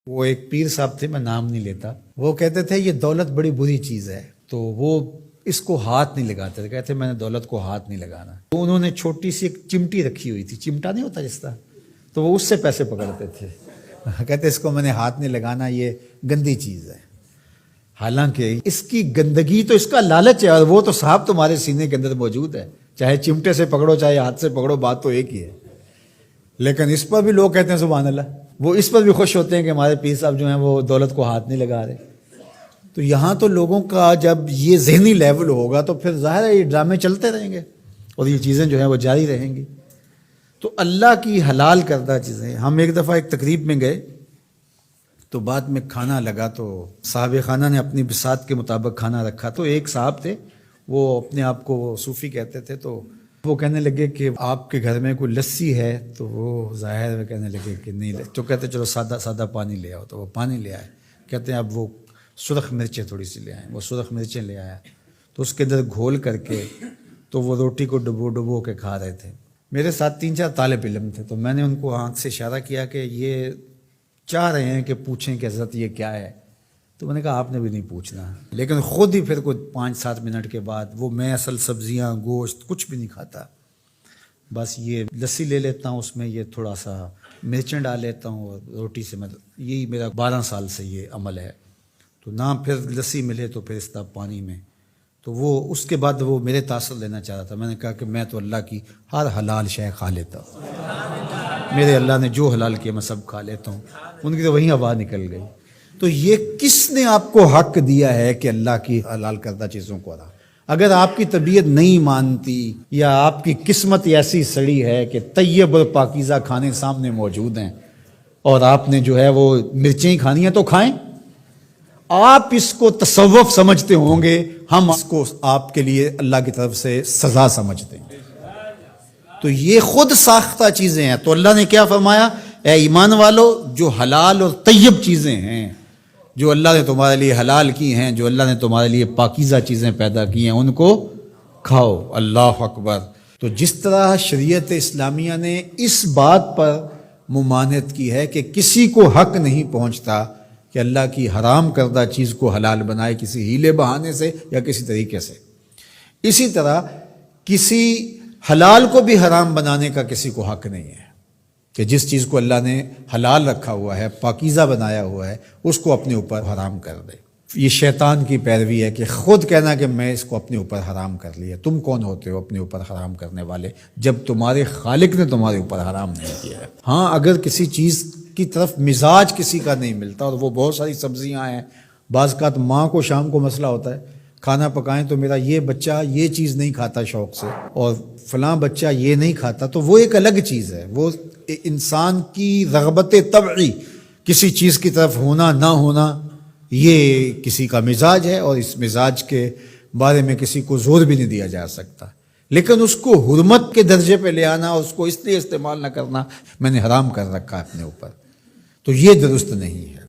وہ ایک پیر صاحب تھے، میں نام نہیں لیتا، وہ کہتے تھے یہ دولت بڑی بری چیز ہے، تو وہ اس کو ہاتھ نہیں لگاتے تھے، کہتے میں نے دولت کو ہاتھ نہیں لگانا۔ تو انہوں نے چھوٹی سی ایک چمٹی رکھی ہوئی تھی، چمٹا نہیں ہوتا جس طرح، تو وہ اس سے پیسے پکڑتے تھے، کہتے اس کو میں نے ہاتھ نہیں لگانا، یہ گندی چیز ہے۔ حالانکہ اس کی گندگی تو اس کا لالچ ہے، اور وہ تو صاحب تمہارے سینے کے اندر موجود ہے، چاہے چمٹے سے پکڑو چاہے ہاتھ سے پکڑو، بات تو ایک ہی ہے۔ لیکن اس پر بھی لوگ کہتے ہیں سبحان اللہ، وہ اس پر بھی خوش ہوتے ہیں کہ ہمارے پیر صاحب جو ہیں وہ دولت کو ہاتھ نہیں لگا رہے۔ تو یہاں تو لوگوں کا جب یہ ذہنی لیول ہوگا تو پھر ظاہر ہے یہ ڈرامے چلتے رہیں گے اور یہ چیزیں جو ہیں وہ جاری رہیں گی۔ تو اللہ کی حلال کردہ چیزیں، ہم ایک دفعہ ایک تقریب میں گئے تو بعد میں کھانا لگا، تو صاحب خانہ نے اپنی بساط کے مطابق کھانا رکھا، تو ایک صاحب تھے وہ اپنے آپ کو صوفی کہتے تھے، تو وہ کہنے لگے کہ آپ کے گھر میں کوئی لسی ہے، تو وہ ظاہر میں کہنے لگے کہ نہیں، تو کہتے چلو سادہ سادہ پانی لے آؤ، تو وہ پانی لے آئے، کہتے ہیں اب وہ سرخ مرچیں تھوڑی سی لے آئیں، وہ سرخ مرچیں لے آیا، تو اس کے اندر گھول کر کے تو وہ روٹی کو ڈبو ڈبو کے کھا رہے تھے۔ میرے ساتھ 3-4 طالب علم تھے، تو میں نے ان کو آنکھ سے اشارہ کیا کہ یہ چاہ رہے ہیں کہ پوچھیں کہ حضرت یہ کیا ہے، تو میں نے کہا آپ نے بھی نہیں پوچھنا، لیکن خود ہی پھر کوئی 5-7 منٹ کے بعد وہ میں اصل سبزیاں گوشت کچھ بھی نہیں کھاتا، بس یہ لسی لے لیتا ہوں، اس میں یہ تھوڑا سا مرچیں ڈال لیتا ہوں اور روٹی سے میں، یہی میرا 12 سال سے یہ عمل ہے۔ تو نہ پھر لسی ملے تو پھر اس طرح پانی میں، تو وہ اس کے بعد وہ میرے تاثر لینا چاہ رہا تھا۔ میں نے کہا کہ میں تو اللہ کی ہر حلال شے کھا لیتا ہوں، میرے اللہ نے جو حلال کیا میں سب کھا لیتا ہوں۔ ان کی تو وہیں ہوا نکل گئی۔ تو یہ کس نے آپ کو حق دیا ہے کہ اللہ کی حلال کردہ چیزوں کو حرام؟ اگر آپ کی طبیعت نہیں مانتی یا آپ کی قسمت ایسی سڑی ہے کہ طیب اور پاکیزہ کھانے سامنے موجود ہیں اور آپ نے جو ہے وہ مرچیں ہی کھانی ہیں تو کھائیں، آپ اس کو تصوف سمجھتے ہوں گے، ہم اس کو آپ کے لیے اللہ کی طرف سے سزا سمجھتے ہیں۔ تو یہ خود ساختہ چیزیں ہیں۔ تو اللہ نے کیا فرمایا؟ اے ایمان والو، جو حلال اور طیب چیزیں ہیں، جو اللہ نے تمہارے لیے حلال کی ہیں، جو اللہ نے تمہارے لیے پاکیزہ چیزیں پیدا کی ہیں، ان کو کھاؤ۔ اللہ اکبر۔ تو جس طرح شریعت اسلامیہ نے اس بات پر ممانعت کی ہے کہ کسی کو حق نہیں پہنچتا کہ اللہ کی حرام کردہ چیز کو حلال بنائے کسی ہیلے بہانے سے یا کسی طریقے سے، اسی طرح کسی حلال کو بھی حرام بنانے کا کسی کو حق نہیں ہے کہ جس چیز کو اللہ نے حلال رکھا ہوا ہے، پاکیزہ بنایا ہوا ہے، اس کو اپنے اوپر حرام کر دے۔ یہ شیطان کی پیروی ہے کہ خود کہنا کہ میں اس کو اپنے اوپر حرام کر لیا۔ تم کون ہوتے ہو اپنے اوپر حرام کرنے والے جب تمہارے خالق نے تمہارے اوپر حرام نہیں کیا ہے؟ ہاں، اگر کسی چیز کی طرف مزاج کسی کا نہیں ملتا، اور وہ بہت ساری سبزیاں ہیں، بعض اوقات ماں کو شام کو مسئلہ ہوتا ہے کھانا پکائیں تو میرا یہ بچہ یہ چیز نہیں کھاتا شوق سے اور فلاں بچہ یہ نہیں کھاتا، تو وہ ایک الگ چیز ہے۔ وہ انسان کی رغبت طبعی کسی چیز کی طرف ہونا نہ ہونا، یہ کسی کا مزاج ہے، اور اس مزاج کے بارے میں کسی کو زور بھی نہیں دیا جا سکتا، لیکن اس کو حرمت کے درجے پہ لے آنا، اس کو اس لیے استعمال نہ کرنا میں نے حرام کر رکھا ہے اپنے اوپر، تو یہ درست نہیں ہے۔